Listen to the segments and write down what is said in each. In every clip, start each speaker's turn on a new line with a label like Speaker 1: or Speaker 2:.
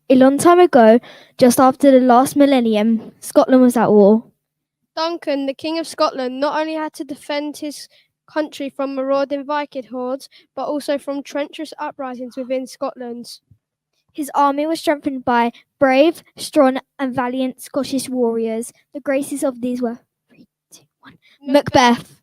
Speaker 1: A long time ago, just after the last millennium, Scotland was at war.
Speaker 2: Duncan, the King of Scotland, not only had to defend his country from marauding Viking hordes, but also from treacherous uprisings within Scotland.
Speaker 1: His army was strengthened by brave, strong, and valiant Scottish warriors. The graces of these were 3, 2, 1. Macbeth.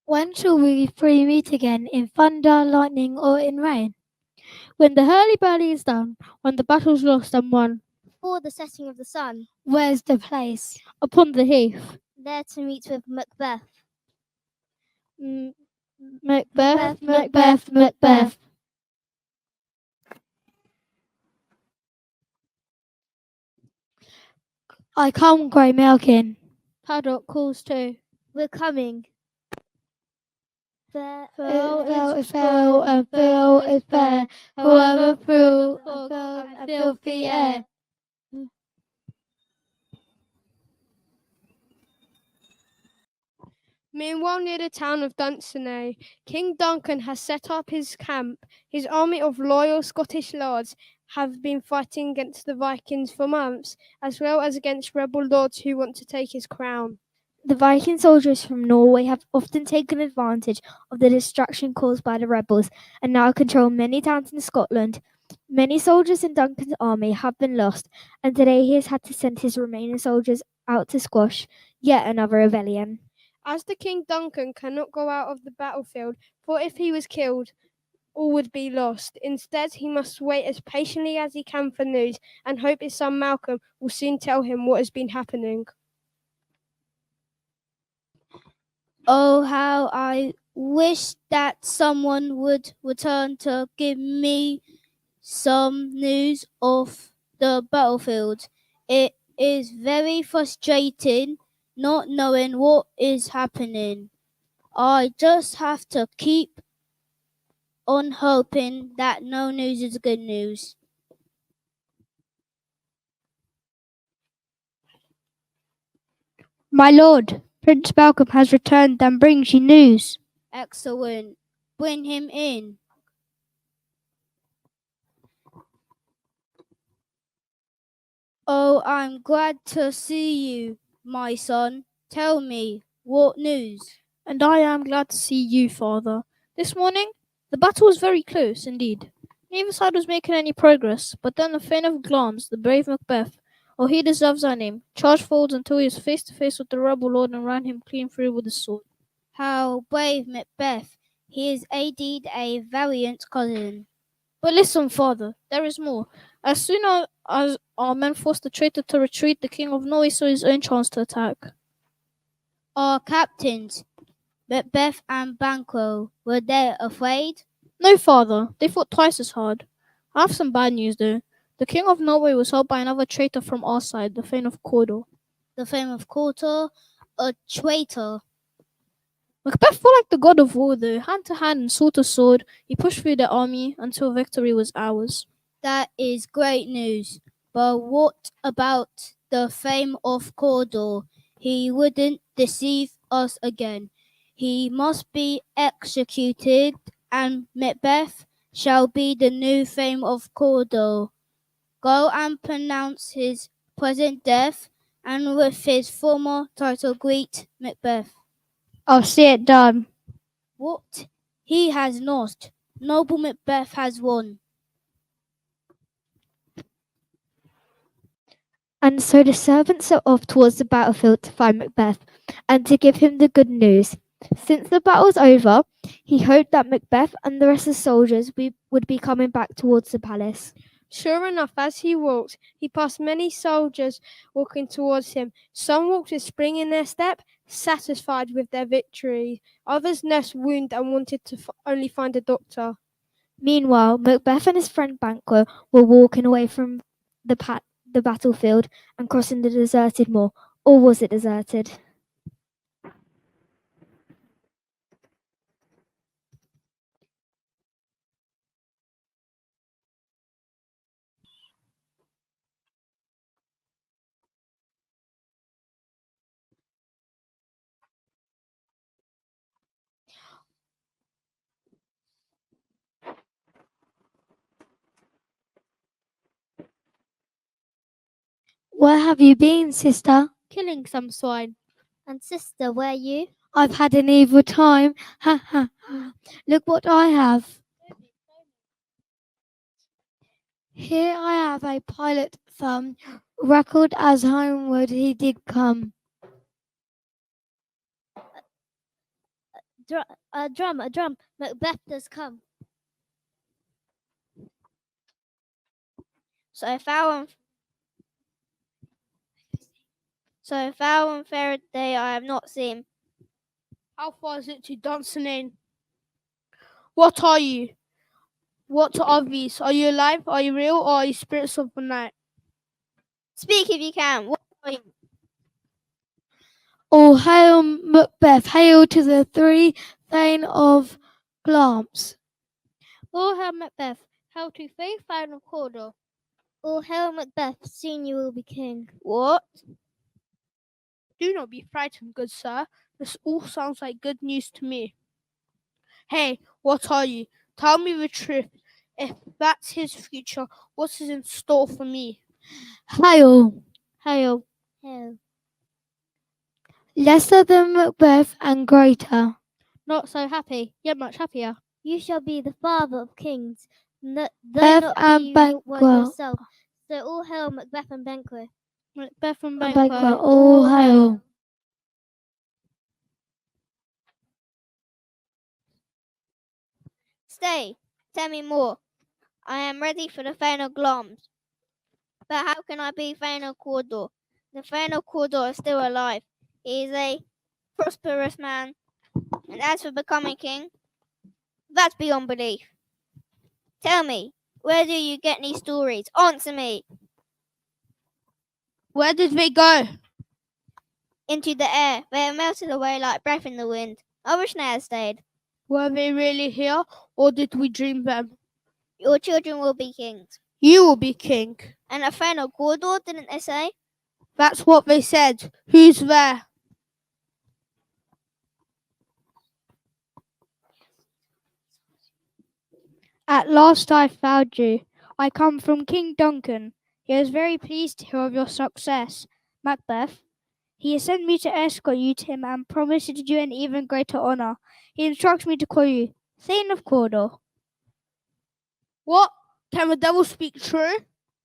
Speaker 3: When shall we three meet again, in thunder, lightning, or in rain?
Speaker 4: When the hurly-burly is done, when the battle's lost and won.
Speaker 5: Before the setting of the sun.
Speaker 3: Where's the place?
Speaker 4: Upon the heath.
Speaker 5: There to meet with Macbeth.
Speaker 4: Macbeth, Macbeth, Macbeth.
Speaker 3: I come, Grey Malkin.
Speaker 4: Paddock calls too.
Speaker 5: We're coming.
Speaker 4: Fell is fell and fell is fair. However through fog and filthy air.
Speaker 2: Meanwhile, near the town of Dunsinane, King Duncan has set up his camp. His army of loyal Scottish lords have been fighting against the Vikings for months, as well as against rebel lords who want to take his crown.
Speaker 1: The Viking soldiers from Norway have often taken advantage of the distraction caused by the rebels and now control many towns in Scotland. Many soldiers in Duncan's army have been lost, and today he has had to send his remaining soldiers out to squash yet another rebellion.
Speaker 2: As the King Duncan cannot go out of the battlefield, for if he was killed, all would be lost. Instead, he must wait as patiently as he can for news and hope his son Malcolm will soon tell him what has been happening.
Speaker 6: Oh, how I wish that someone would return to give me some news of the battlefield. It is very frustrating not knowing what is happening. I just have to keep on hoping that no news is good news.
Speaker 4: My lord, Prince Malcolm has returned and brings you news.
Speaker 6: Excellent. Bring him in. Oh, I'm glad to see you, my son. Tell me, what news?
Speaker 4: And I am glad to see you, father. This morning, the battle was very close indeed. Neither side was making any progress, but then a feint of glance, the brave Macbeth, or he deserves that name, charged forwards until he was face to face with the rebel lord and ran him clean through with his sword.
Speaker 6: How brave Macbeth! He is indeed a valiant cousin.
Speaker 4: But listen, father, there is more. As soon as our men forced the traitor to retreat, the King of Norway saw his own chance to attack.
Speaker 6: Our captains, Macbeth and Banquo, were they afraid?
Speaker 4: No, father, they fought twice as hard. I have some bad news, though. The King of Norway was helped by another traitor from our side, the Thane of Cawdor.
Speaker 6: The Thane of Cawdor, a traitor.
Speaker 4: Macbeth fought like the god of war, though, hand to hand and sword to sword. He pushed through the army until victory was ours.
Speaker 6: That is great news. But what about the Thane of Cawdor? He wouldn't deceive us again. He must be executed, and Macbeth shall be the new Thane of Cawdor. Go and pronounce his present death, and with his former title greet Macbeth.
Speaker 4: I'll see it done.
Speaker 6: What? He has lost. Noble Macbeth has won.
Speaker 1: And so the servants set off towards the battlefield to find Macbeth and to give him the good news. Since the battle was over, he hoped that Macbeth and the rest of the soldiers would be coming back towards the palace.
Speaker 2: Sure enough, as he walked, he passed many soldiers walking towards him. Some walked with spring in their step, satisfied with their victory. Others nursed wound and wanted to only find a doctor.
Speaker 1: Meanwhile, Macbeth and his friend Banquo were walking away from the battlefield and crossing the deserted moor. Or was it deserted?
Speaker 3: Where have you been, sister?
Speaker 4: Killing some swine.
Speaker 5: And sister, where you?
Speaker 3: I've had an evil time. Ha ha ha. Look what I have. Here I have a pilot thumb, record as homeward he did come.
Speaker 5: A drum. Macbeth does come.
Speaker 6: So foul and fair a day I have not seen.
Speaker 2: How far is it to Dunsinane? What are you? What are these? Are you alive? Are you real? Or are you spirits of the night?
Speaker 6: Speak if you can. What are you?
Speaker 3: All hail Macbeth, hail to the three Thane of Glamps.
Speaker 4: All hail Macbeth. Hail to faith and of Cawdor.
Speaker 5: All hail Macbeth, soon you will be king.
Speaker 6: What?
Speaker 2: Do not be frightened, good sir. This all sounds like good news to me. Hey, what are you? Tell me the truth. If that's his future, what is in store for me?
Speaker 3: Hail,
Speaker 4: Hail.
Speaker 5: Hail.
Speaker 3: lesser than Macbeth and greater.
Speaker 4: Not so happy, yet much happier.
Speaker 5: You shall be the father of kings, though
Speaker 3: Beth
Speaker 5: not
Speaker 3: and
Speaker 5: be one
Speaker 3: Banquo.
Speaker 5: yourself. So all hail Macbeth and Banquo.
Speaker 4: Macbeth and
Speaker 3: And
Speaker 4: Banquo.
Speaker 3: Banquo, all hail.
Speaker 6: Stay. Tell me more. I am ready for the Thane of Gloms. But how can I be Thane of Cawdor? The Thane of Cawdor is still alive. He is a prosperous man. And as for becoming king, that's beyond belief. Tell me, where do you get these stories? Answer me.
Speaker 2: Where did they go?
Speaker 6: Into the air. They have melted away like breath in the wind. I wish they had stayed.
Speaker 2: Were they really here, or did we dream them?
Speaker 6: Your children will be kings.
Speaker 2: You will be king.
Speaker 6: And a Thane of Cawdor, didn't they say?
Speaker 2: That's what they said. Who's there?
Speaker 7: At last I found you. I come from King Duncan. He is very pleased to hear of your success, Macbeth. He has sent me to escort you to him and promises you an even greater honour. He instructs me to call you Thane of Cawdor.
Speaker 2: What? Can the devil speak true?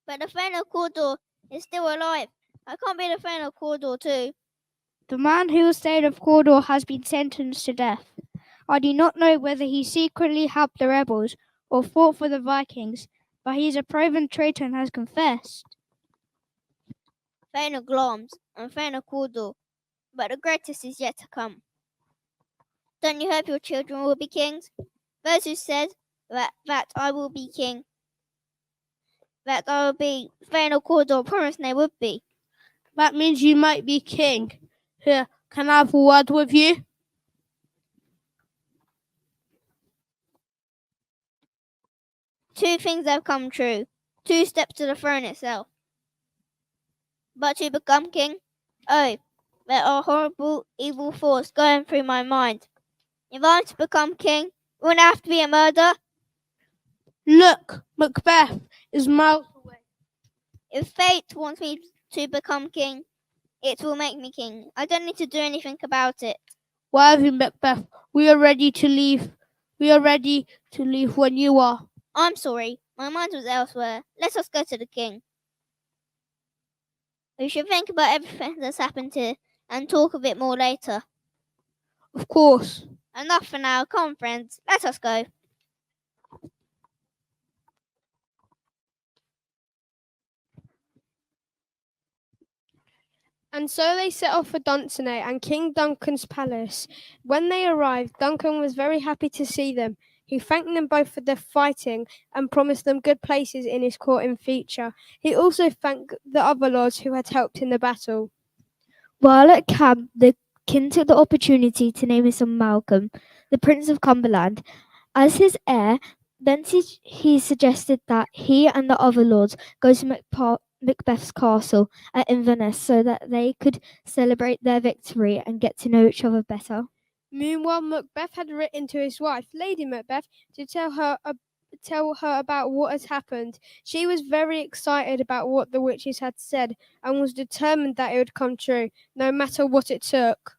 Speaker 6: But the Thane of Cawdor is still alive. I can't be the Thane of Cawdor too.
Speaker 7: The man who was Thane of Cawdor has been sentenced to death. I do not know whether he secretly helped the rebels or fought for the Vikings, but he is a proven traitor and has confessed.
Speaker 6: Thane of Gloms and Thane of Cawdor, but the greatest is yet to come. Don't you hope your children will be kings? Those who said that I will be king, that I will be Thane of Cawdor, promised they would be.
Speaker 2: That means you might be king. Here, can I have a word with you?
Speaker 6: Two things have come true. 2 steps to the throne itself. But to become king? Oh, there are horrible, evil thoughts going through my mind. If I'm to become king, wouldn't it have to be a murder?
Speaker 2: Look, Macbeth is miles away.
Speaker 6: If fate wants me to become king, it will make me king. I don't need to do anything about it.
Speaker 2: Where are you, Macbeth? We are ready to leave. We are ready to leave when you are.
Speaker 6: I'm sorry, my mind was elsewhere. Let us go to the king. We should think about everything that's happened here and talk of it more later.
Speaker 2: Of course.
Speaker 6: Enough for now. Come on, friends. Let us go.
Speaker 2: And so they set off for Dunsinane and King Duncan's palace. When they arrived, Duncan was very happy to see them. He thanked them both for their fighting and promised them good places in his court in future. He also thanked the other lords who had helped in the battle.
Speaker 1: While at camp, the king took the opportunity to name his son Malcolm, the Prince of Cumberland, as his heir. Then he suggested that he and the other lords go to Macbeth's castle at Inverness so that they could celebrate their victory and get to know each other better.
Speaker 2: Meanwhile, Macbeth had written to his wife, Lady Macbeth, to tell her about what had happened. She was very excited about what the witches had said and was determined that it would come true, no matter what it took.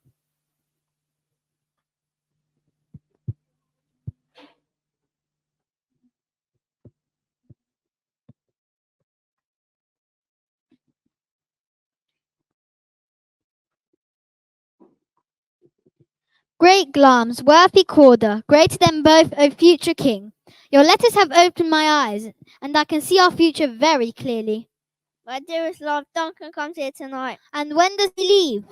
Speaker 3: Great Glams, worthy Corder, greater than both, O future king. Your letters have opened my eyes, and I can see our future very clearly.
Speaker 5: My dearest love, Duncan comes here tonight.
Speaker 3: And when does he leave?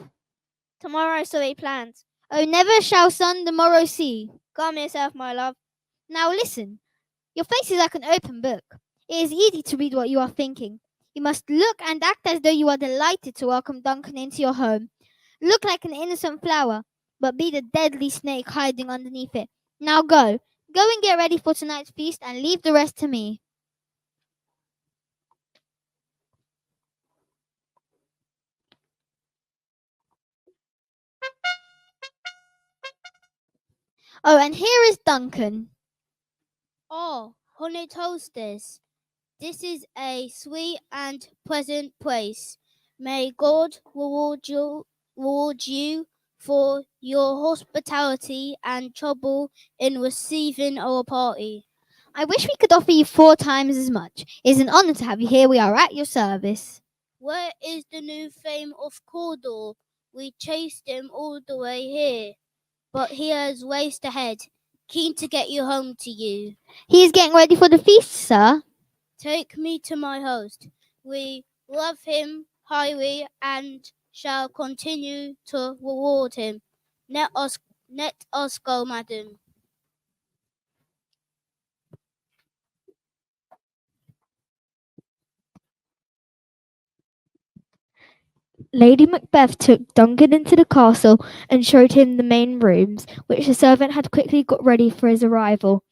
Speaker 5: Tomorrow, so he plans.
Speaker 3: Oh, never shall sun the morrow see.
Speaker 5: Calm yourself, my love.
Speaker 3: Now listen. Your face is like an open book. It is easy to read what you are thinking. You must look and act as though you are delighted to welcome Duncan into your home. Look like an innocent flower, but be the deadly snake hiding underneath it. Now go. Go and get ready for tonight's feast and leave the rest to me. Oh, and here is Duncan.
Speaker 6: Oh, honey toasters, this is a sweet and pleasant place. May God reward you for your hospitality and trouble in receiving our party.
Speaker 3: I wish we could offer you 4 times as much. It is an honor to have you here. We are at your service.
Speaker 6: Where is the new fame of Cawdor? We chased him all the way here, but he has raced ahead, keen to get you home to you.
Speaker 3: He is getting ready for the feast, sir.
Speaker 6: Take me to my host. We love him highly and shall continue to reward him. Let us go, madam.
Speaker 1: Lady Macbeth took Duncan into the castle and showed him the main rooms, which the servant had quickly got ready for his arrival.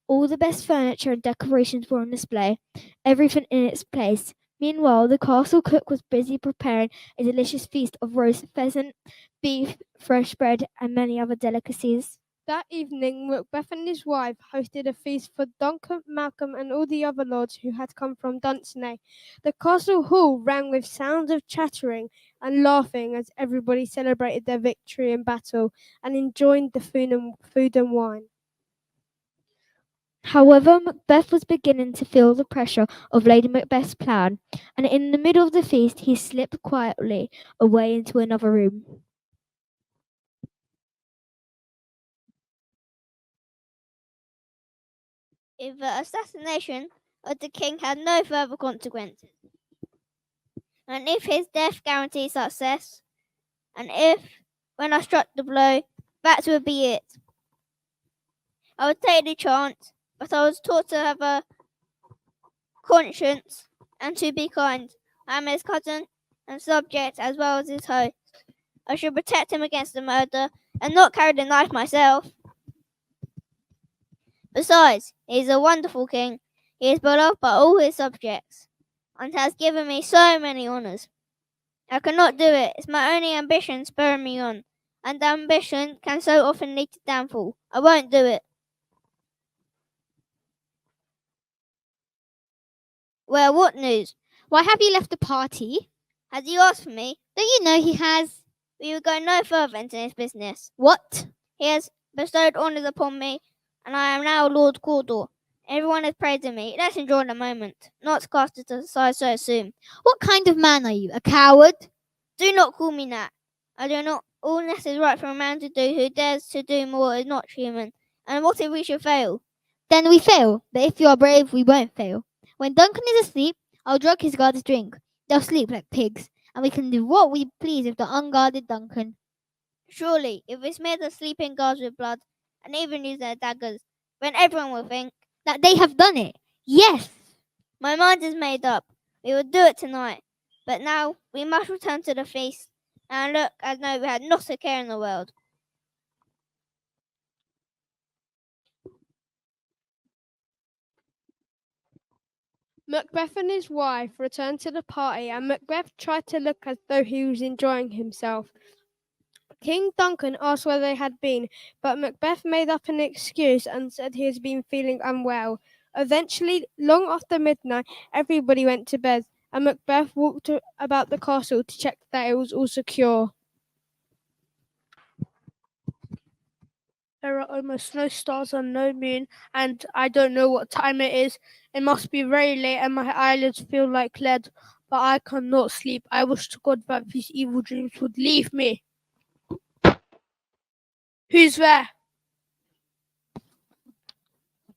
Speaker 1: All the best furniture and decorations were on display, everything in its place. Meanwhile, the castle cook was busy preparing a delicious feast of roast pheasant, beef, fresh bread, and many other delicacies.
Speaker 2: That evening, Macbeth and his wife hosted a feast for Duncan, Malcolm, and all the other lords who had come from Dunsinane. The castle hall rang with sounds of chattering and laughing as everybody celebrated their victory in battle and enjoyed the food and wine.
Speaker 1: However, Macbeth was beginning to feel the pressure of Lady Macbeth's plan, and in the middle of the feast he slipped quietly away into another room.
Speaker 5: If the assassination of the king had no further consequences, and if his death guaranteed success, and if, when I struck the blow, that would be it. I would take the chance, but I was taught to have a conscience and to be kind. I am his cousin and subject as well as his host. I should protect him against the murder and not carry the knife myself. Besides, he is a wonderful king. He is beloved by all his subjects and has given me so many honours. I cannot do it. It's my only ambition spurring me on, and ambition can so often lead to downfall. I won't do it. Well, what news?
Speaker 3: Why have you left the party?
Speaker 5: Has he asked for me?
Speaker 3: Don't you know he has...
Speaker 5: We will go no further into his business.
Speaker 3: What?
Speaker 5: He has bestowed honours upon me, and I am now Lord Cawdor. Everyone is praising me. Let's enjoy the moment, not cast it aside so soon.
Speaker 3: What kind of man are you? A coward?
Speaker 5: Do not call me that. I do not all that is right for a man to do who dares to do more is not human. And what if we should fail?
Speaker 3: Then we fail. But if you are brave, we won't fail. When Duncan is asleep, I'll drug his guards drink. They'll sleep like pigs, and we can do what we please with the unguarded Duncan.
Speaker 5: Surely, if we smear the sleeping guards with blood, and even use their daggers, then everyone will think
Speaker 3: that they have done it. Yes!
Speaker 5: My mind is made up. We will do it tonight. But now we must return to the feast and look as though we had not a care in the world.
Speaker 2: Macbeth and his wife returned to the party, and Macbeth tried to look as though he was enjoying himself. King Duncan asked where they had been, but Macbeth made up an excuse and said he has been feeling unwell. Eventually, long after midnight, everybody went to bed, and Macbeth walked about the castle to check that it was all secure.
Speaker 4: There are almost no stars and no moon, and I don't know what time it is. It must be very late, and my eyelids feel like lead, but I cannot sleep. I wish to God that these evil dreams would leave me. Who's there?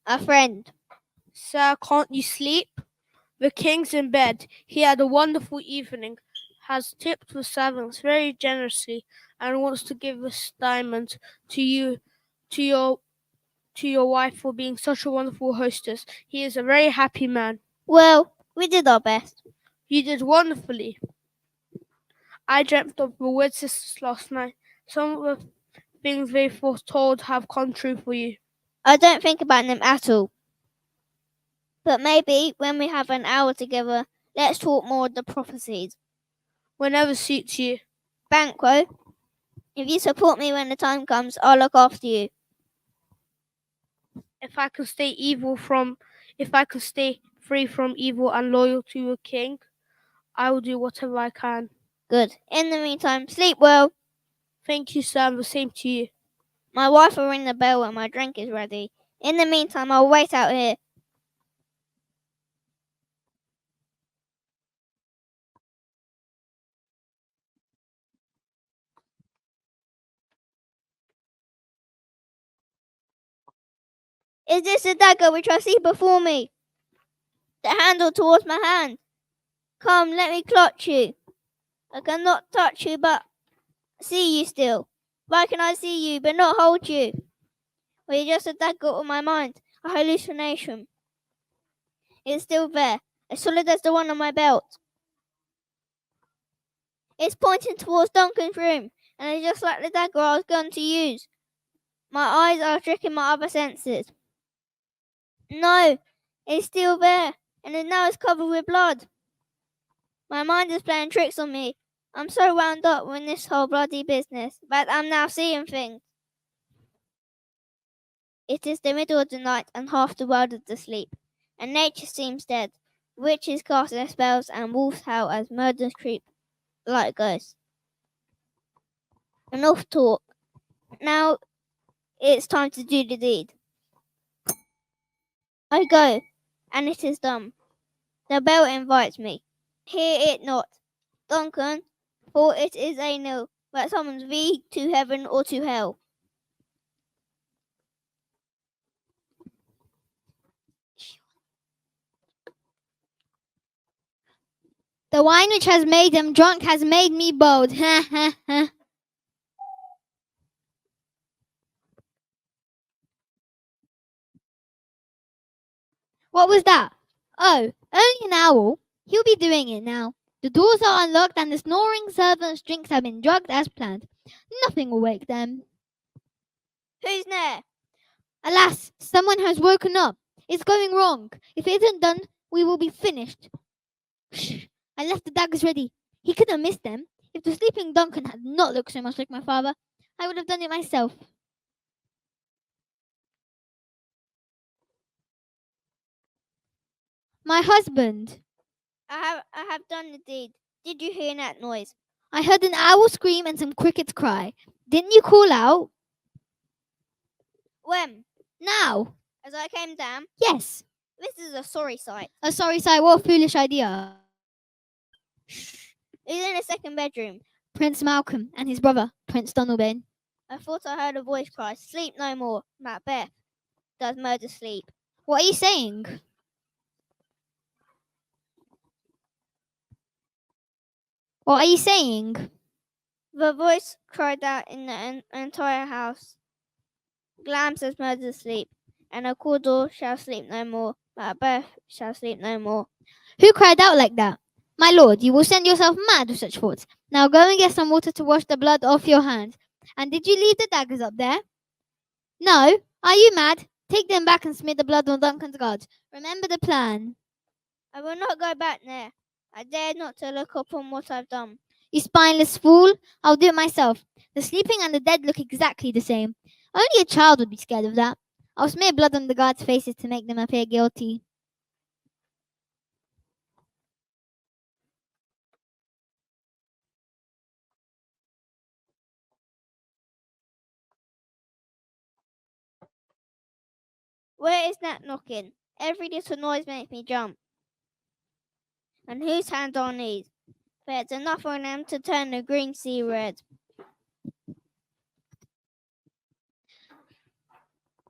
Speaker 5: A friend.
Speaker 4: Sir, can't you sleep? The king's in bed. He had a wonderful evening, has tipped the servants very generously, and wants to give this diamond to you, to your wife for being such a wonderful hostess. He is a very happy man.
Speaker 5: Well, we did our best.
Speaker 4: You did wonderfully. I dreamt of the Wood Sisters last night. Some of the things they foretold have come true for you.
Speaker 5: I don't think about them at all. But maybe when we have an hour together, let's talk more of the prophecies.
Speaker 4: Whenever suits you.
Speaker 5: Banquo, if you support me when the time comes, I'll look after you.
Speaker 4: If I can stay free from evil and loyal to the king, I will do whatever I can.
Speaker 5: Good. In the meantime, sleep well.
Speaker 4: Thank you, sir, and the same to you.
Speaker 5: My wife will ring the bell when my drink is ready. In the meantime, I'll wait out here. Is this the dagger which I see before me? The handle towards my hand. Come, let me clutch you. I cannot touch you, but see you still. Why can I see you, but not hold you? Or you're just a dagger of my mind, a hallucination. It's still there, as solid as the one on my belt. It's pointing towards Duncan's room, and it's just like the dagger I was going to use. My eyes are tricking my other senses. No, it's still there, and now it's covered with blood. My mind is playing tricks on me. I'm so wound up with this whole bloody business that I'm now seeing things. It is the middle of the night, and half the world is asleep, and nature seems dead. Witches cast their spells, and wolves howl as murderers creep like ghosts. Enough talk. Now it's time to do the deed. I go, and it is done. The bell invites me. Hear it not, Duncan, for it is a knell that summons thee to heaven or to hell.
Speaker 3: The wine which has made them drunk has made me bold. Ha ha ha. What was that? Oh, only an owl. He'll be doing it now. The doors are unlocked and the snoring servants' drinks have been drugged as planned. Nothing will wake them.
Speaker 5: Who's there?
Speaker 3: Alas, someone has woken up. It's going wrong. If it isn't done, we will be finished. Shh. I left the daggers ready. He could have missed them. If the sleeping Duncan had not looked so much like my father, I would have done it myself. My husband.
Speaker 5: I have done the deed. Did you hear that noise?
Speaker 3: I heard an owl scream and some crickets cry. Didn't you call out?
Speaker 5: When?
Speaker 3: Now.
Speaker 5: As I came down?
Speaker 3: Yes.
Speaker 5: This is a sorry sight.
Speaker 3: A sorry sight. What a foolish idea.
Speaker 5: Shh. Who's in the second bedroom?
Speaker 3: Prince Malcolm and his brother, Prince Donalbain.
Speaker 5: I thought I heard a voice cry, sleep no more. Macbeth. Does murder sleep?
Speaker 3: What are you saying? What are you saying?
Speaker 5: The voice cried out in the entire house. Glam says murder sleep, and a Cawdor shall sleep no more. Macbeth shall sleep no more.
Speaker 3: Who cried out like that? My lord, you will send yourself mad with such thoughts. Now go and get some water to wash the blood off your hands. And did you leave the daggers up there? No. Are you mad? Take them back and smear the blood on Duncan's guards. Remember the plan.
Speaker 5: I will not go back there. I dare not to look upon what I've done.
Speaker 3: You spineless fool. I'll do it myself. The sleeping and the dead look exactly the same. Only a child would be scared of that. I'll smear blood on the guards' faces to make them appear guilty.
Speaker 5: Where is that knocking? Every little noise makes me jump. And whose hands are these? There's enough on them to turn the green sea red.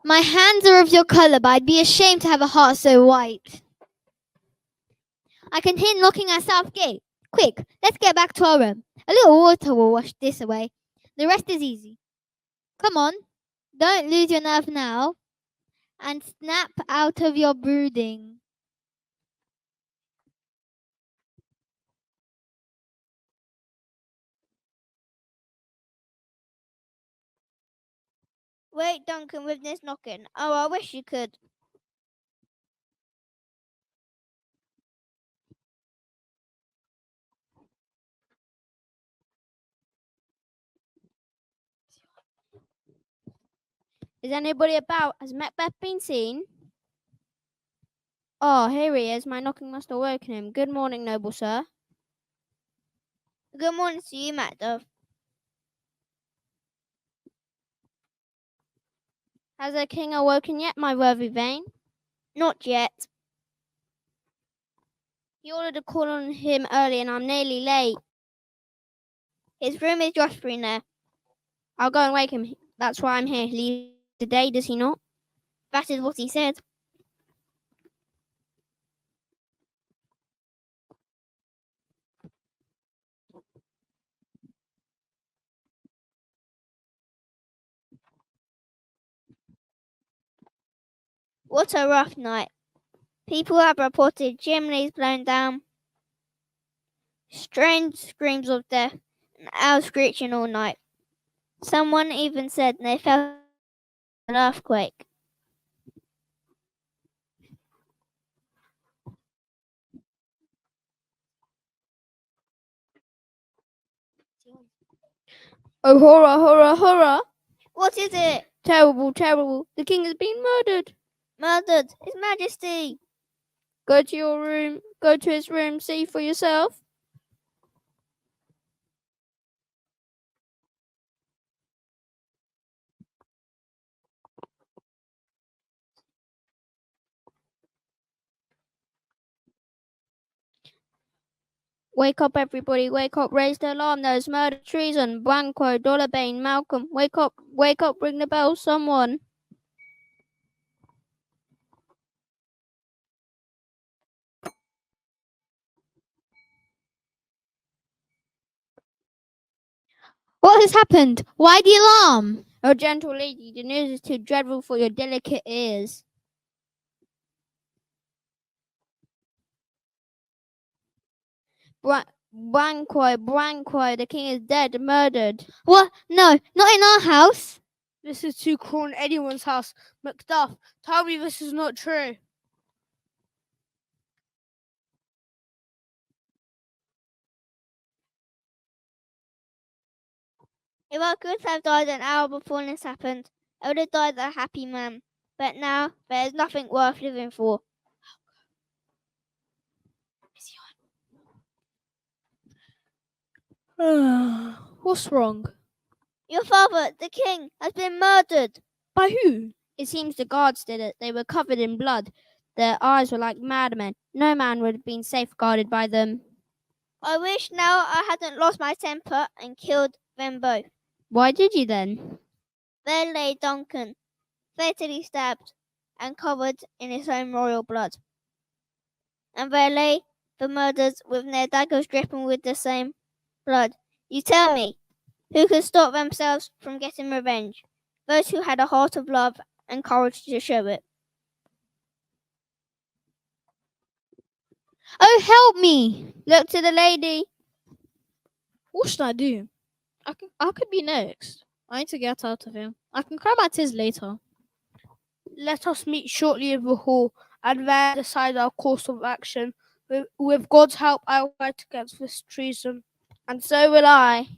Speaker 3: My hands are of your colour, but I'd be ashamed to have a heart so white. I can hear knocking at South Gate. Quick, let's get back to our room. A little water will wash this away. The rest is easy. Come on, don't lose your nerve now, and snap out of your brooding.
Speaker 5: Wait, Duncan, with this knocking. Oh, I wish you could.
Speaker 6: Is anybody about? Has Macbeth been seen? Oh, here he is. My knocking must have woken him. Good morning, noble sir.
Speaker 5: Good morning to you, Macbeth.
Speaker 6: Has the king awoken yet, my worthy Vane?
Speaker 5: Not yet.
Speaker 6: You ordered a call on him early and I'm nearly late.
Speaker 5: His room is just through there.
Speaker 6: I'll go and wake him. That's why I'm here. He leaves today, does he not?
Speaker 5: That is what he said. What a rough night. People have reported chimneys blown down, strange screams of death, and owls screeching all night. Someone even said they felt an earthquake.
Speaker 6: Oh, horror, horror, horror!
Speaker 5: What is it?
Speaker 6: Terrible, terrible. The king has been murdered.
Speaker 5: Murdered. His Majesty.
Speaker 6: Go to your room. Go to his room. See for yourself. Wake up, everybody. Wake up. Raise the alarm. There's murder, treason. Banquo, Dollarbane, Malcolm. Wake up. Wake up. Ring the bell. Someone.
Speaker 3: What has happened? Why the alarm?
Speaker 6: Oh, gentle lady, the news is too dreadful for your delicate ears. Branquo, the king is dead, murdered.
Speaker 3: What? No, not in our house.
Speaker 2: This is too cruel in anyone's house. Macduff, tell me this is not true.
Speaker 5: If I could have died an hour before this happened, I would have died a happy man. But now, there is nothing worth living for.
Speaker 4: What's wrong?
Speaker 5: Your father, the king, has been murdered.
Speaker 4: By who?
Speaker 6: It seems the guards did it. They were covered in blood. Their eyes were like madmen. No man would have been safeguarded by them.
Speaker 5: I wish now I hadn't lost my temper and killed them both.
Speaker 6: Why did you then?
Speaker 5: There lay Duncan, fatally stabbed and covered in his own royal blood. And there lay the murderers with their daggers dripping with the same blood. You tell me, who could stop themselves from getting revenge? Those who had a heart of love and courage to show it.
Speaker 3: Oh, help me!
Speaker 6: Look to the lady.
Speaker 4: What should I do? I could be next. I need to get out of here. I can cry my tears later.
Speaker 2: Let us meet shortly in the hall and there decide our course of action. With God's help, I will fight against this treason.
Speaker 6: And so will I.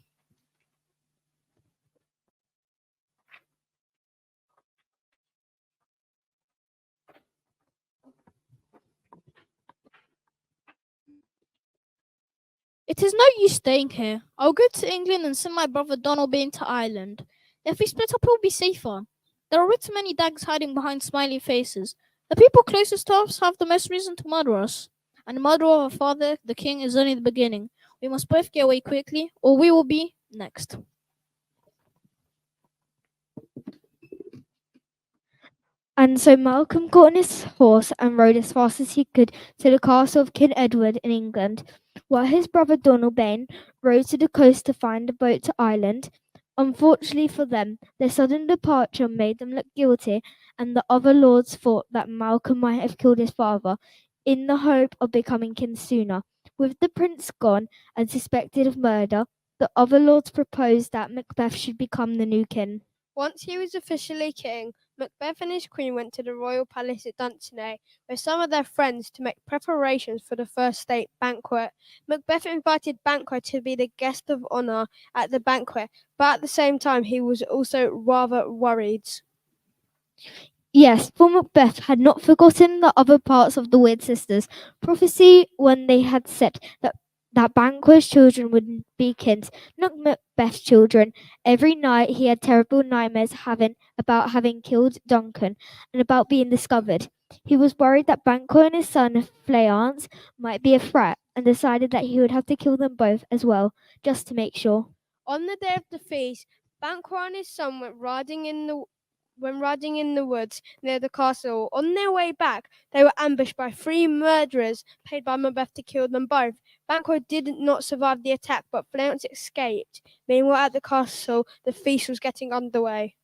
Speaker 4: It is no use staying here. I'll go to England and send my brother Donalbain to Ireland. If we split up, we'll be safer. There are way too many dags hiding behind smiling faces. The people closest to us have the most reason to murder us. And the murder of our father, the king, is only the beginning. We must both get away quickly, or we will be next.
Speaker 1: And so Malcolm got on his horse and rode as fast as he could to the castle of King Edward in England, while his brother Donalbain rode to the coast to find a boat to Ireland. Unfortunately for them, their sudden departure made them look guilty, and the other lords thought that Malcolm might have killed his father in the hope of becoming king sooner. With the prince gone and suspected of murder, the other lords proposed that Macbeth should become the new king.
Speaker 2: Once he was officially king, Macbeth and his queen went to the royal palace at Dunsinane with some of their friends to make preparations for the first state banquet. Macbeth invited Banquo to be the guest of honour at the banquet, but at the same time he was also rather worried.
Speaker 1: Yes, for Macbeth had not forgotten the other parts of the Weird Sisters' prophecy when they had said that Banquo's children would be kings, not Macbeth's children. Every night he had terrible nightmares about having killed Duncan and about being discovered. He was worried that Banquo and his son Fleance might be a threat and decided that he would have to kill them both as well, just to make sure.
Speaker 2: On the day of the feast, Banquo and his son went riding in the woods near the castle. On their way back, they were ambushed by 3 murderers paid by Macbeth to kill them both. Banquo did not survive the attack, but Fleance escaped. Meanwhile, at the castle, the feast was getting underway.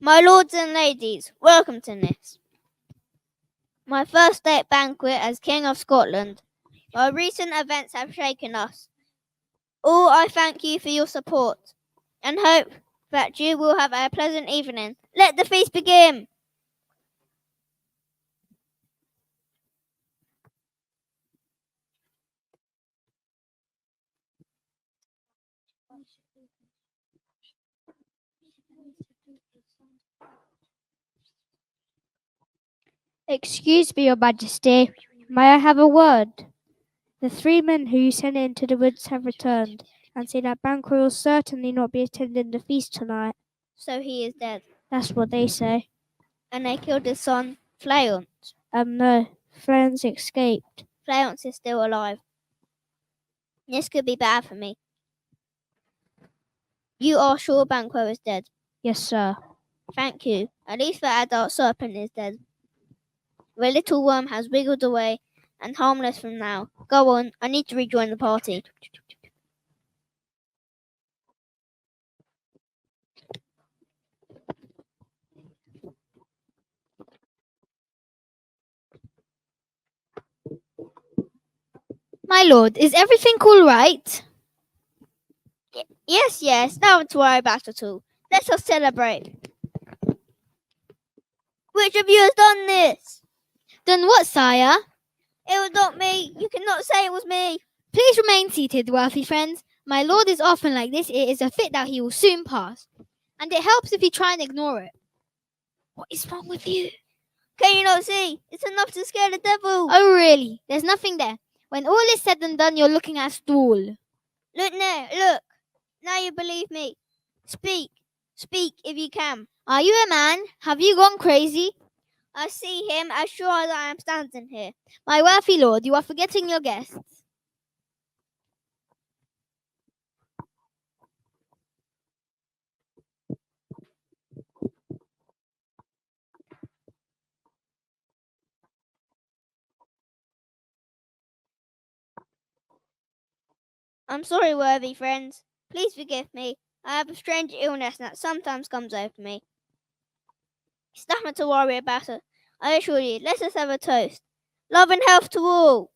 Speaker 5: My lords and ladies, welcome to this, my first state banquet as King of Scotland. While recent events have shaken us, all I thank you for your support and hope that you will have a pleasant evening. Let the feast begin!
Speaker 7: Excuse me, Your Majesty. May I have a word? The 3 men who you sent into the woods have returned, and say that Banquo will certainly not be attending the feast tonight.
Speaker 5: So he is dead,
Speaker 7: That's what they say.
Speaker 5: and they killed his son, Fleance.
Speaker 7: No, friends escaped.
Speaker 5: Fleance is still alive. This could be bad for me. You are sure Banquo is dead?
Speaker 7: Yes, sir.
Speaker 5: Thank you. At least the adult serpent is dead. The little worm has wiggled away and harmless from now. Go on, I need to rejoin the party.
Speaker 3: My lord, is everything all right?
Speaker 5: Yes, nothing to worry about at all. Let us celebrate. Which of you has done this?
Speaker 3: Done what, sire?
Speaker 5: It was not me. You cannot say it was me.
Speaker 3: Please remain seated, wealthy friends. My lord is often like this. It is a fit that he will soon pass. And it helps if you try and ignore it. What is wrong with you?
Speaker 5: Can you not see? It's enough to scare the devil.
Speaker 3: Oh, really? There's nothing there. When all is said and done, you're looking at a stool.
Speaker 5: Look now, look. Now you believe me. Speak. Speak if you can.
Speaker 3: Are you a man? Have you gone crazy?
Speaker 5: I see him as sure as I am standing here.
Speaker 3: My wealthy lord, you are forgetting your guests.
Speaker 5: I'm sorry, worthy friends. Please forgive me. I have a strange illness that sometimes comes over me. It's nothing to worry about it. I assure you, let us have a toast. Love and health to all.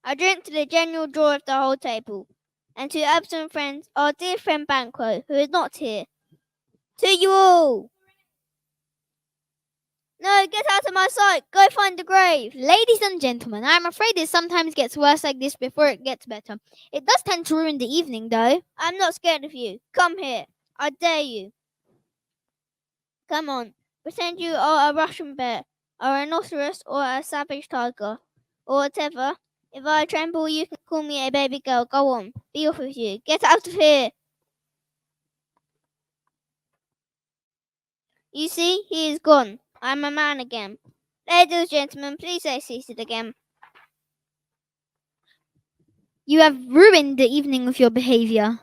Speaker 5: I drink to the general joy of the whole table, and to absent friends, our dear friend Banquo, who is not here. To you all! No, get out of my sight! Go find the grave!
Speaker 3: Ladies and gentlemen, I'm afraid it sometimes gets worse like this before it gets better. It does tend to ruin the evening, though.
Speaker 5: I'm not scared of you. Come here. I dare you. Come on, pretend you are a Russian bear, a rhinoceros, or a savage tiger, or whatever. If I tremble, you can call me a baby girl. Go on, be off with you. Get out of here! You see, he is gone. I am a man again. Ladies and gentlemen, please stay seated again.
Speaker 3: You have ruined the evening with your behavior.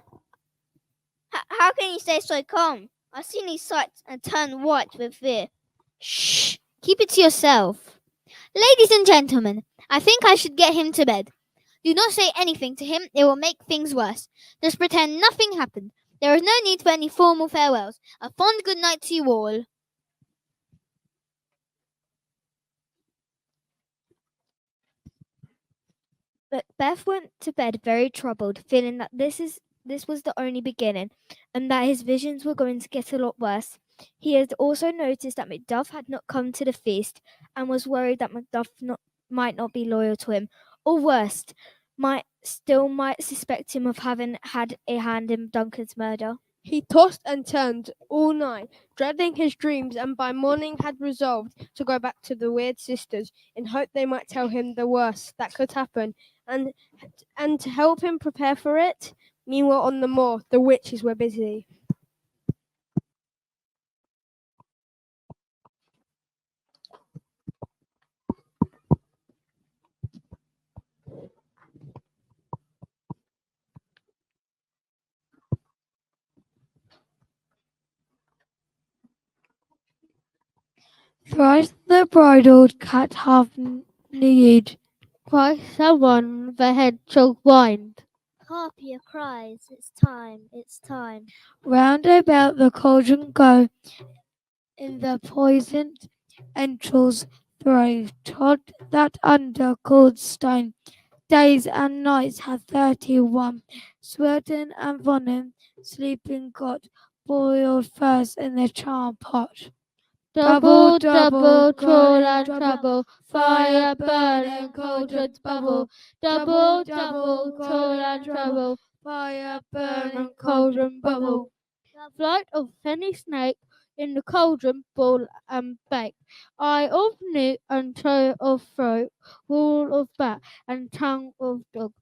Speaker 5: How can you stay so calm? I've seen his sights and turned white with fear.
Speaker 3: Shh! Keep it to yourself. Ladies and gentlemen, I think I should get him to bed. Do not say anything to him, it will make things worse. Just pretend nothing happened. There is no need for any formal farewells. A fond good night to you all.
Speaker 1: Macbeth went to bed very troubled, feeling that this was the only beginning, and that his visions were going to get a lot worse. He had also noticed that Macduff had not come to the feast, and was worried that Macduff might not be loyal to him, or worse, might suspect him of having had a hand in Duncan's murder.
Speaker 2: He tossed and turned all night, dreading his dreams, and by morning had resolved to go back to the weird sisters in hope they might tell him the worst that could happen, and to help him prepare for it. Meanwhile, on the moor, the witches were busy.
Speaker 7: Thrice the bridled cat half neighed.
Speaker 6: Cries someone, the hedgehog whined.
Speaker 8: Harpier cries, it's time, it's time.
Speaker 7: Round about the cauldron go, in the poisoned entrails throw. Trod that under cold stone, days and nights had 31. Sweltering and venom, sleeping got, boiled first in the charm pot.
Speaker 6: Double, double, troll and trouble, fire burning, cauldrons bubble. Double, double, troll and trouble,
Speaker 7: Fire
Speaker 6: burning, cauldron bubble. Flight of fenny snake, in the cauldron boil and bake. Eye of newt and toe of throat, wool of bat and tongue of dog.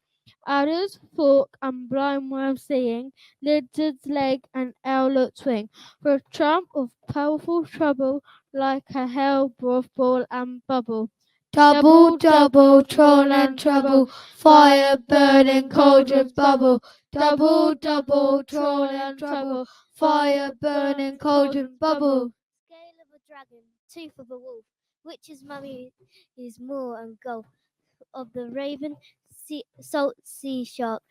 Speaker 6: Adder's fork and blind worm seeing, lizard's leg and owlet's wing. For a trump of powerful trouble, like a hell broth ball and bubble.
Speaker 7: Double, double, troll and trouble, fire burning, cauldrons bubble. Double, double, troll and trouble, fire burning, cauldrons bubble.
Speaker 8: Scale of a dragon, tooth of a wolf, witch's mummy is moor and gulf, of the raven, salt sea shark,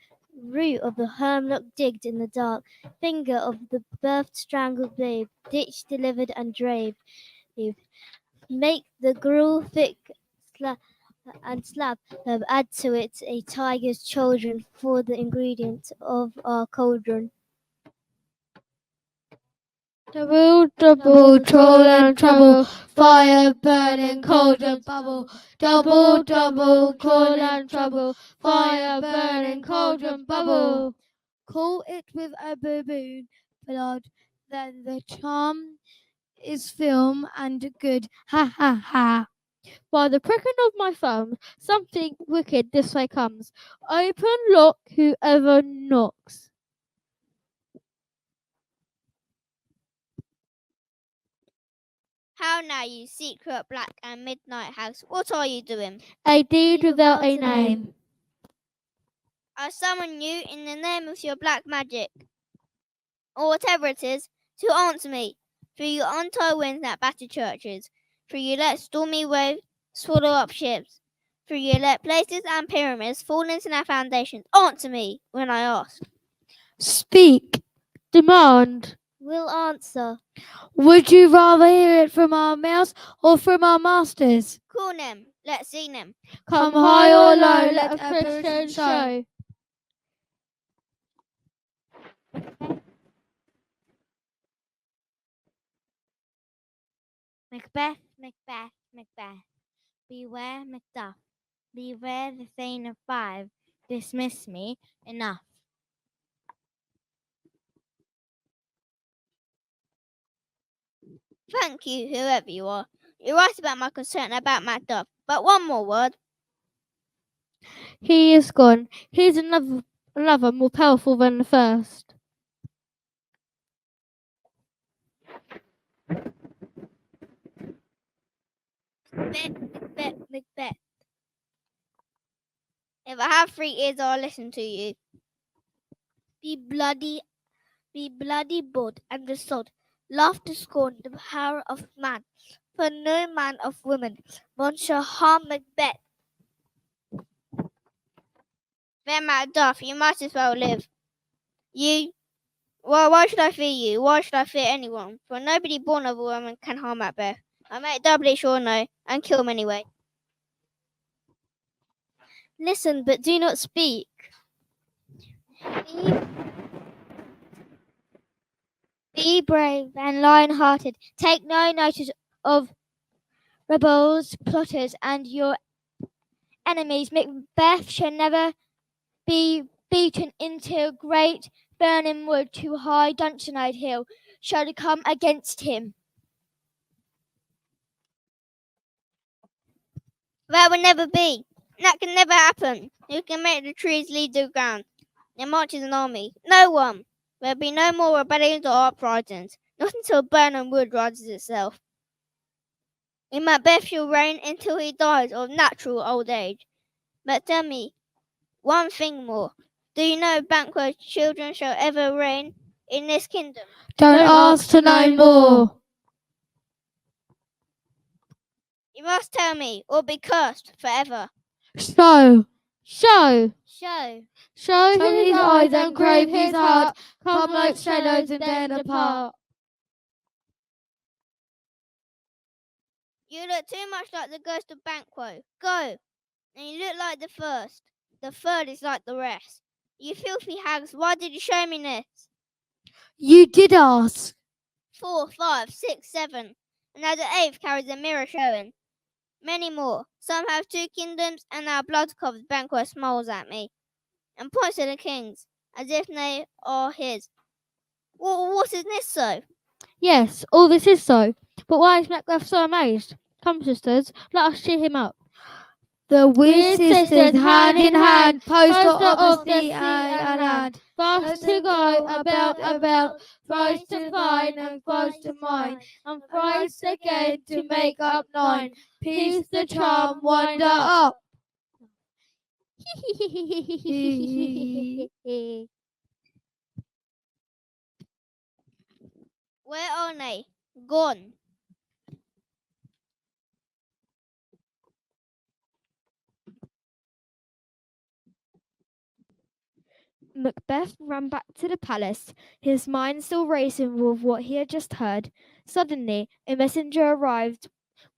Speaker 8: root of the hemlock digged in the dark, finger of the birthed strangled babe, ditch delivered and drave. Make the gruel thick and slab, add to it a tiger's children for the ingredient of our cauldron.
Speaker 6: Double,
Speaker 7: Double, troll and trouble, fire burning, cauldrons bubble. Double, double, troll and trouble, fire burning, cauldrons bubble. Cool it with a baboon blood, then the charm is firm and good. Ha ha ha.
Speaker 6: By the pricking of my thumb, something wicked this way comes. Open lock, whoever knocks.
Speaker 5: How now, you secret black and midnight house? What are you doing?
Speaker 6: A deed without a name.
Speaker 5: I summon you in the name of your black magic, or whatever it is, to answer me. For you untie winds that batter churches, for you let stormy waves swallow up ships, for you let places and pyramids fall into their foundations. Answer me when I ask.
Speaker 7: Speak.
Speaker 6: Demand.
Speaker 8: Will answer.
Speaker 7: Would you rather hear it from our mouths or from our masters?
Speaker 5: Call them. Let's see them.
Speaker 6: Come high or low, let a Christian show.
Speaker 8: Macbeth, Macbeth, Macbeth. Beware Macduff. Beware the Thane of Five. Dismiss me. Enough.
Speaker 5: Thank you, whoever you are. You're right about my concern about Macduff. But one more word.
Speaker 1: He is gone. He's another more powerful than the first.
Speaker 5: Macbeth. If I have 3 ears, I'll listen to you. Be bloody bold and the sword. Laugh to scorn the power of man. For no man of woman shall harm Macbeth. Then Macduff, you might as well live. Why should I fear you? Why should I fear anyone? For nobody born of a woman can harm Macbeth. I make doubly sure no, and kill him anyway.
Speaker 8: Listen, but do not speak. Be brave and lion-hearted. Take no notice of rebels, plotters, and your enemies. Macbeth shall never be beaten into great burning wood too high Dunsinane Hill shall come against him.
Speaker 5: That will never be. That can never happen. Who can make the trees lead the ground? There marches an army. No one. There'll be no more rebellions or uprisings. Not until Burnham Wood rises itself. And Macbeth shall reign until he dies of natural old age. But tell me one thing more. Do you know Banquo's children shall ever reign in this kingdom?
Speaker 1: Don't ask to know more.
Speaker 5: You must tell me, or be cursed forever.
Speaker 1: Show
Speaker 8: Show.
Speaker 1: his eyes and crave his heart. Come like shadows and then depart.
Speaker 5: You look too much like the ghost of Banquo. Go! And you look like the first. The third is like the rest. You filthy hags, why did you show me this?
Speaker 1: You did ask.
Speaker 5: 4, 5, 6, 7. And now the 8th carries a mirror showing. Many more. Some have 2 kingdoms, and now blood-covered Banquo smiles at me and points to the kings, as if they are his. What is this so?
Speaker 1: Yes, all this is so. But why is Macbeth so amazed? Come, sisters, let us cheer him up. The weird sisters, hand in hand, poster of the sea and land, fast to go about, thrice to find and thrice to mind, and thrice again to make up 9. Peace the charm, wonder up.
Speaker 5: Where are they? Gone.
Speaker 1: Macbeth ran back to the palace, his mind still racing with what he had just heard. Suddenly, a messenger arrived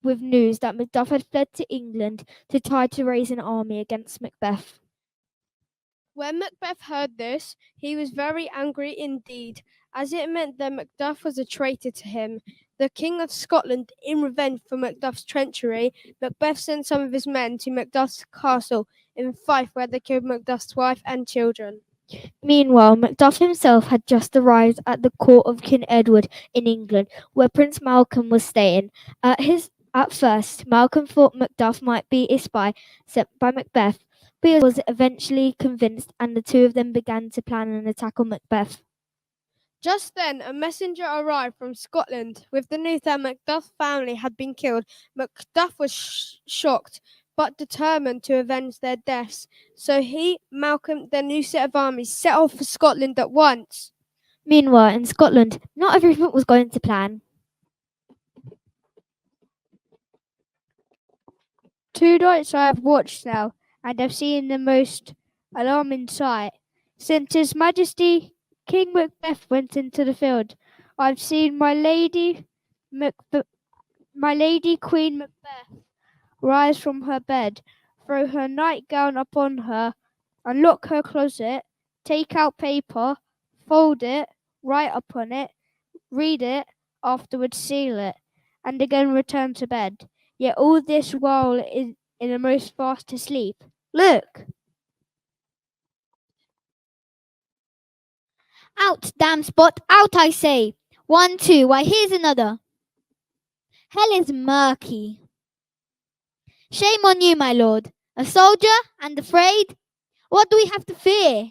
Speaker 1: with news that Macduff had fled to England to try to raise an army against Macbeth.
Speaker 2: When Macbeth heard this, he was very angry indeed, as it meant that Macduff was a traitor to him. The King of Scotland, in revenge for Macduff's treachery, Macbeth sent some of his men to Macduff's castle in Fife, where they killed Macduff's wife and children.
Speaker 1: Meanwhile, Macduff himself had just arrived at the court of King Edward in England, where Prince Malcolm was staying. At first, Malcolm thought Macduff might be a spy sent by Macbeth, but he was eventually convinced, and the two of them began to plan an attack on Macbeth.
Speaker 2: Just then, a messenger arrived from Scotland with the news that Macduff's family had been killed. Macduff was shocked, but determined to avenge their deaths. So he, Malcolm, their new set of armies, set off for Scotland at once.
Speaker 1: Meanwhile, in Scotland, not everything was going to plan.
Speaker 7: 2 nights I have watched now, and have seen the most alarming sight. Since His Majesty King Macbeth went into the field, I've seen my lady Queen Macbeth rise from her bed, throw her nightgown upon her, unlock her closet, take out paper, fold it, write upon it, read it, afterwards seal it, and again return to bed. Yet all this while is in a most fast asleep. Look!
Speaker 3: Out, damn spot, out I say. 1, 2, why here's another. Hell is murky. Shame on you, my lord. A soldier and afraid? What do we have to fear?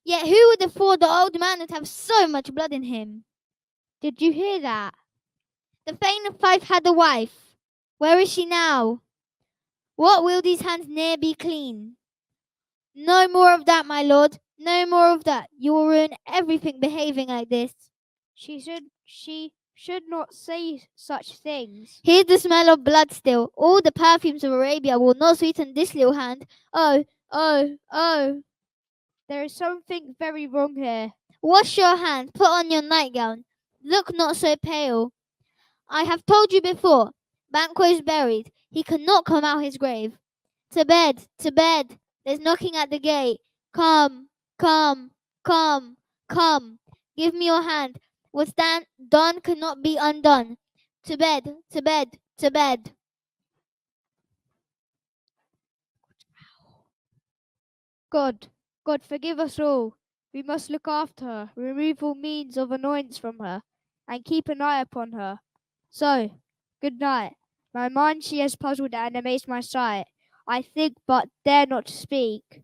Speaker 3: Yet who would have thought the old man would have so much blood in him?
Speaker 7: Did you hear that?
Speaker 3: The Thane of Fife had a wife. Where is she now? What will these hands ne'er be clean? No more of that, my lord. No more of that. You will ruin everything behaving like this.
Speaker 7: She should not say such things.
Speaker 3: Here's the smell of blood still. All the perfumes of Arabia will not sweeten this little hand. Oh, oh, oh.
Speaker 7: There is something very wrong here.
Speaker 3: Wash your hands. Put on your nightgown. Look not so pale. I have told you before. Banquo is buried. He cannot come out his grave. To bed, to bed. There's knocking at the gate. Come, come, come, come. Give me your hand. What's done cannot be undone. To bed, to bed, to bed.
Speaker 7: God, God, forgive us all. We must look after her, remove all means of annoyance from her, and keep an eye upon her. So, good night. My mind she has puzzled and amazed my sight. I think but dare not speak.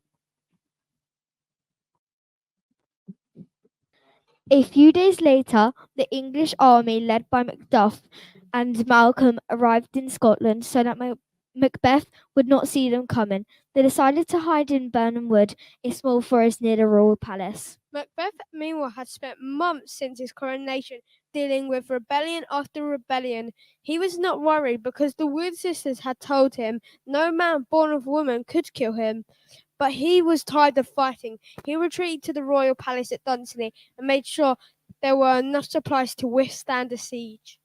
Speaker 1: A few days later, the English army led by Macduff and Malcolm arrived in Scotland so that Macbeth would not see them coming. They decided to hide in Burnham Wood, a small forest near the royal palace.
Speaker 2: Macbeth, meanwhile, had spent months since his coronation dealing with rebellion after rebellion. He was not worried because the Wood sisters had told him no man born of woman could kill him. But he was tired of fighting. He retreated to the royal palace at Dunsinane and made sure there were enough supplies to withstand a siege.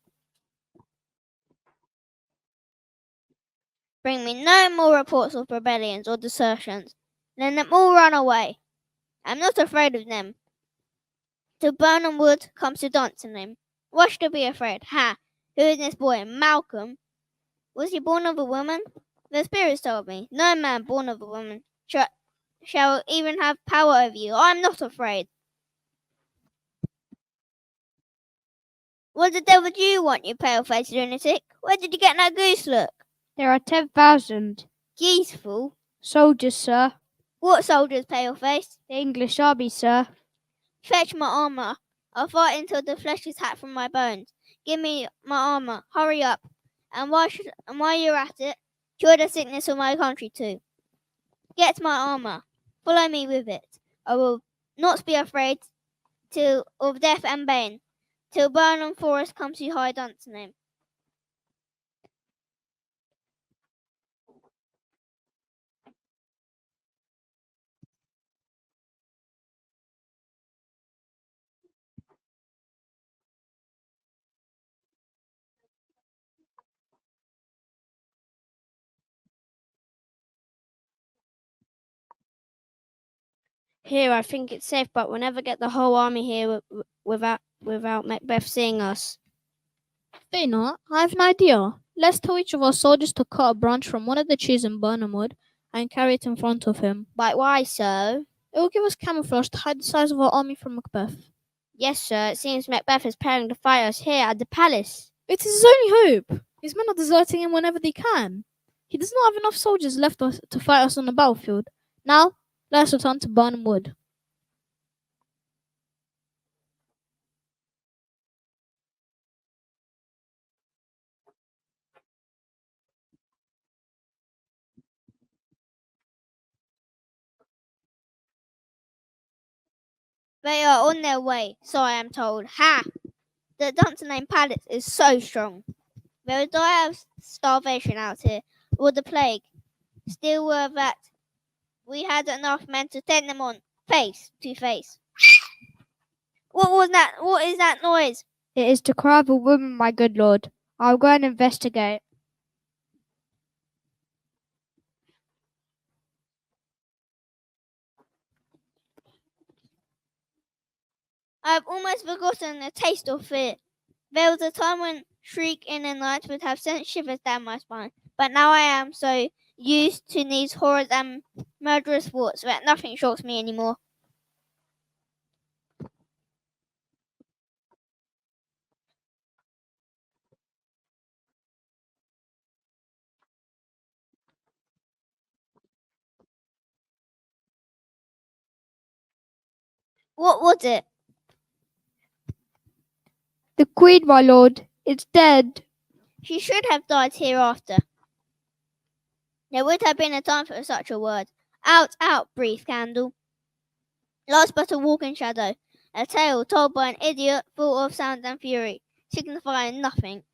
Speaker 5: Bring me no more reports of rebellions or desertions. Let them all run away. I'm not afraid of them. To Burnham Wood comes to Dunsinane. What's to be afraid? Ha! Who is this boy? Malcolm? Was he born of a woman? The spirits told me, no man born of a woman shall even have power over you. I'm not afraid. What the devil do you want, you pale-faced lunatic? Where did you get that goose look?
Speaker 7: There are 10,000
Speaker 5: Geese, fool.
Speaker 7: soldiers, sir.
Speaker 5: What soldiers, pale-face?
Speaker 7: The English army, sir.
Speaker 5: Fetch my armor. I'll fight until the flesh is hacked from my bones. Give me my armor. Hurry up. And while you're at it, cure the sickness of my country too. Get my armor. Follow me with it. I will not be afraid of death and bane, till Burnham Forest comes to high Dunsinane.
Speaker 6: Here, I think it's safe, but we'll never get the whole army here without Macbeth seeing us.
Speaker 4: Fear not, I have an idea. Let's tell each of our soldiers to cut a branch from one of the trees in Burnham Wood and carry it in front of him.
Speaker 6: But why so?
Speaker 4: It will give us camouflage to hide the size of our army from Macbeth.
Speaker 6: Yes, sir, it seems Macbeth is preparing to fight us here at the palace.
Speaker 4: It is his only hope. His men are deserting him whenever they can. He does not have enough soldiers left to fight us on the battlefield. Now, let us return to Burnham Wood.
Speaker 5: They are on their way, so I am told. Ha! The Dunsinane Palace is so strong. They will die of starvation out here, or the plague. Still were that we had enough men to take them on, face to face. What was that? What is that noise?
Speaker 7: It is the cry of a woman, my good lord. I'll go and investigate.
Speaker 5: I have almost forgotten the taste of fear. There was a time when shriek in the night would have sent shivers down my spine, but now I am so used to these horrors and murderous thoughts that nothing shocks me anymore. What was it?
Speaker 7: The Queen, my lord, is dead.
Speaker 5: She should have died hereafter. There would have been a time for such a word. Out, out, breathed Candle. Life's but a walking shadow, a tale told by an idiot full of sound and fury, signifying nothing.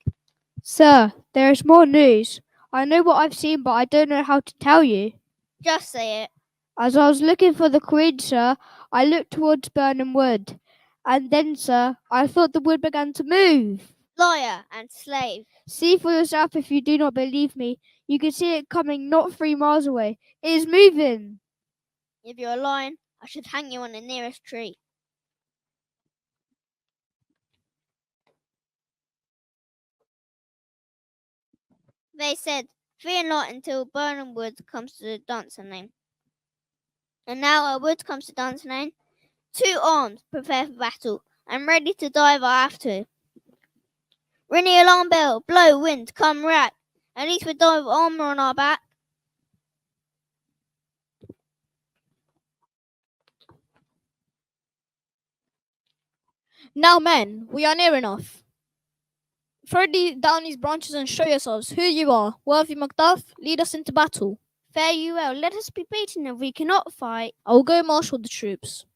Speaker 7: Sir, there is more news. I know what I've seen, but I don't know how to tell you.
Speaker 5: Just say it.
Speaker 7: As I was looking for the Queen, sir, I looked towards Burnham Wood. And then, sir, I thought the wood began to move.
Speaker 5: Liar and slave.
Speaker 7: See for yourself if you do not believe me. You can see it coming not 3 miles away. It is moving.
Speaker 5: If you're lying, I should hang you on the nearest tree. They said, fear not until Burnham Wood comes to the Dunsinane. And now our wood comes to Dunsinane. 2 arms, prepare for battle. I'm ready to die if I have to. Ring the alarm bell, blow, wind, come rack. At least we die with armour on our back.
Speaker 4: Now, men, we are near enough. Throw down these branches and show yourselves who you are. Worthy Macduff, lead us into battle.
Speaker 2: Fare you well. Let us be beaten if we cannot fight.
Speaker 4: I will go marshal the troops.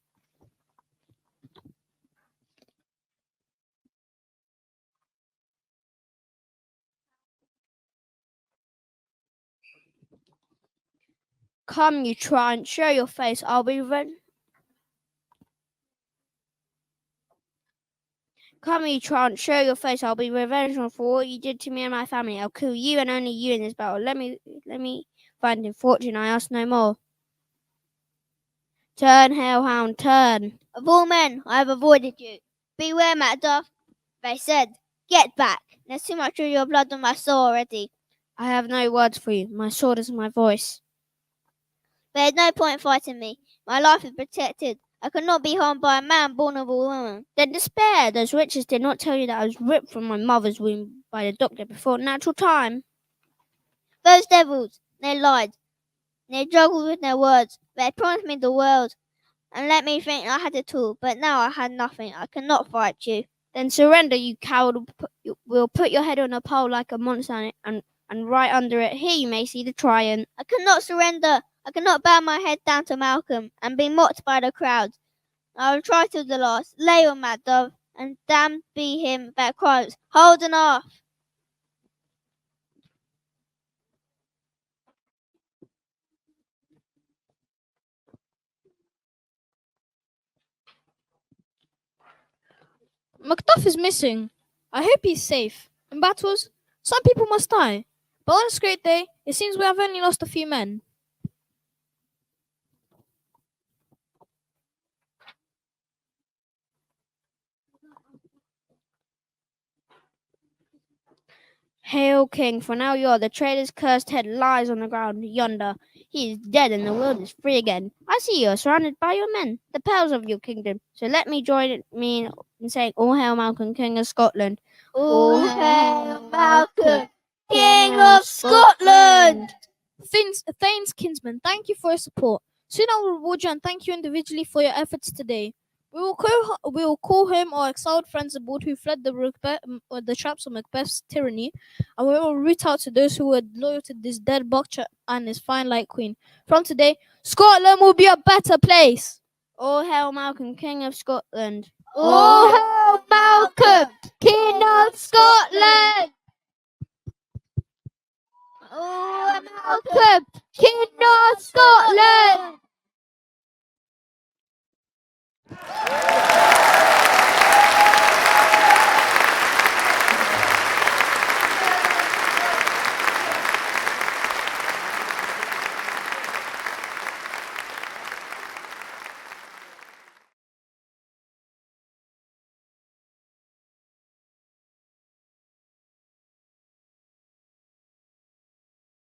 Speaker 2: Come, you tyrant, show your face. I'll be Come, you tyrant, show your face. I'll be revengeful for what you did to me and my family. I'll kill you and only you in this battle. Let me find in fortune. I ask no more. Turn, hellhound, turn.
Speaker 5: Of all men, I have avoided you. Beware, Macduff. They said, get back. There's too much of your blood on my sword already.
Speaker 2: I have no words for you. My sword is my voice.
Speaker 5: There's no point fighting me. My life is protected. I could not be harmed by a man born of a woman.
Speaker 2: Then despair. Those witches did not tell you that I was ripped from my mother's womb by the doctor before natural time.
Speaker 5: Those devils, they lied. They juggled with their words. They promised me the world and let me think I had it all, but now I had nothing. I cannot fight you.
Speaker 2: Then surrender, you coward. We'll put your head on a pole like a monster and right under it. Here you may see the tyrant.
Speaker 5: I cannot surrender. I cannot bow my head down to Malcolm and be mocked by the crowd. I will try till the last. Lay on, Macduff, and damned be him that cries, hold enough.
Speaker 4: Macduff is missing. I hope he's safe. In battles, some people must die. But on this great day, it seems we have only lost a few men.
Speaker 2: Hail, King, for now you are the traitor's cursed head lies on the ground yonder. He is dead and the world is free again. I see you are surrounded by your men, the pals of your kingdom. So let me join me in saying, all hail Malcolm, King of Scotland.
Speaker 5: All hail Malcolm, King of Scotland!
Speaker 4: Thane's kinsman, thank you for your support. Soon I will reward you and thank you individually for your efforts today. We will call home our exiled friends aboard who fled the traps of Macbeth's tyranny, and we will root out to those who were loyal to this dead butcher and his fine light queen. From today, Scotland will be a better place.
Speaker 2: All hail Malcolm, King of Scotland.
Speaker 5: All hail Malcolm, King of Scotland! All hail Malcolm, King of Scotland!